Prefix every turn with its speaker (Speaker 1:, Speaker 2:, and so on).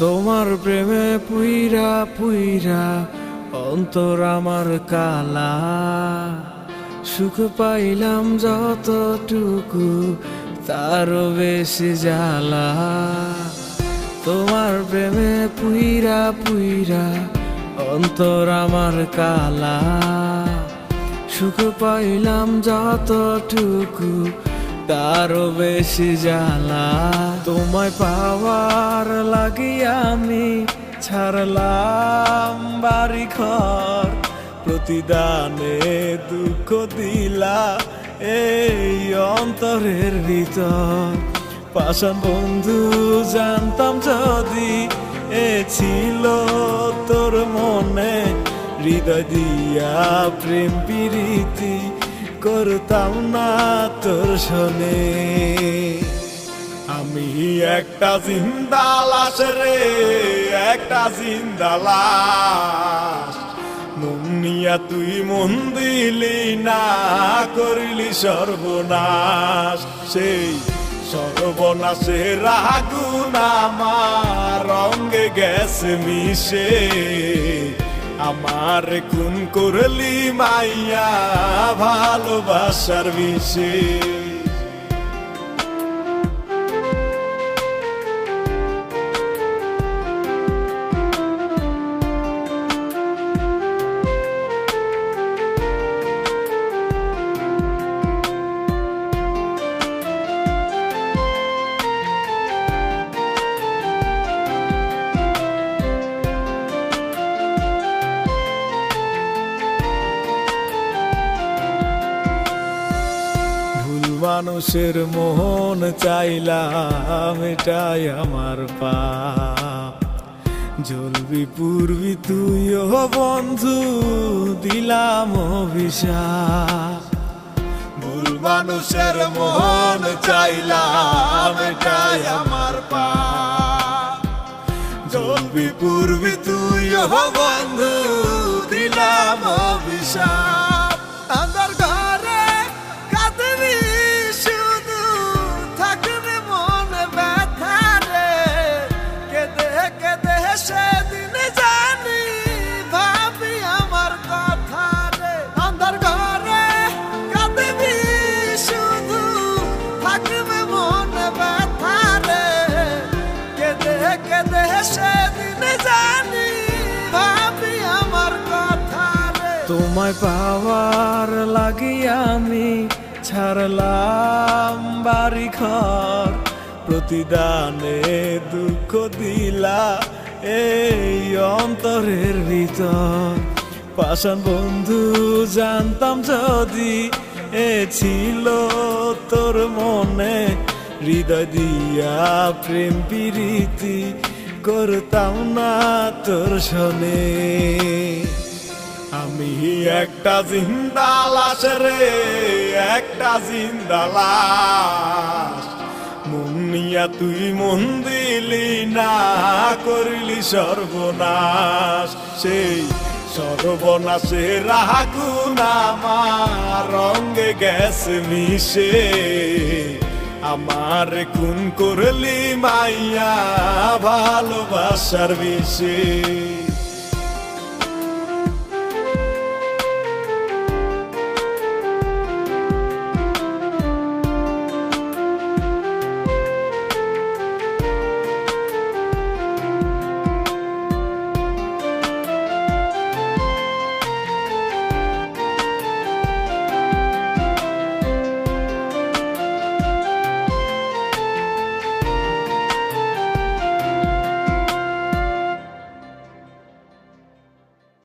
Speaker 1: তোমার প্রেমে পুইরা পুইরা অন্তর আমার কালা, সুখ পাইলাম যতটুকু তারও বেশি জ্বালা। তোমার প্রেমে পুইরা পুইরা অন্তর আমার কালা, সুখ পাইলাম যতটুকু তারও বেশি জ্বালা। তোমায় পাওয়ার লাগিয়া আমি ছাড়লাম বাড়ি ঘর, প্রতিদানে দুঃখ দিলা এই অন্তরের ভিতর। পাষাণ বন্ধু জানতাম যদি এ ছিল তোর মনে, হৃদয় দিয়া প্রেম প্রীতি করতাম না তোর শোনে। আমি একটা জিন্দা লাশ রে, একটা জিন্দা লাশ, মন নিয়া তুই মন দিলি না, করিলি সর্বনাশ। সেই সর্বনাশের আগুন আমার রঙে গেছে মিশে, আমার খুন করলি মাইয়া ভালোবাসার বিষে। মানুষের মন চাইলাম এটাই আমার পাপ, জ্বলবি পুরবি তুইও বন্ধু দিলাম অভিশাপ। ভুল মানুষের মন চাইলাম এটাই আমার পাপ, জ্বলবি পুরবি তুইও বন্ধু দিলাম অভিশাপ। আন্ধার ঘরে কাঁদবি শুধু, থাকবে মনে ব্যথা রে, কেঁদে কেঁদে সেদিন জানি ভাবি আমার কথা রে। আন্ধার ঘরে কাঁদবি শুধু, থাকবে মনে ব্যথা রে, কেঁদে কেঁদে সেদিন জানি ভাবি আমার কথা রে। তোমায় পাওয়ার লাগিয়া আমি ছাড়লাম বাড়ি ঘর, প্রতিদানে দুঃখ দিলা এই অন্তরের ভিতর। পাষাণ বন্ধু জানতাম যদি এ ছিল তোর মনে, হৃদয় দিয়া প্রেম প্রীতি করতাম না তোর শোনে। আমি একটা জিন্দা লাশ রে, একটা জিন্দা লাশ, মন নিয়া তুই মন দিলি না, করিলি সর্বনাশ। সেই সর্বনাশের আগুন আমার রঙে গেছে মিশে, আমার খুন করলি মাইয়া ভালোবাসার বিষে।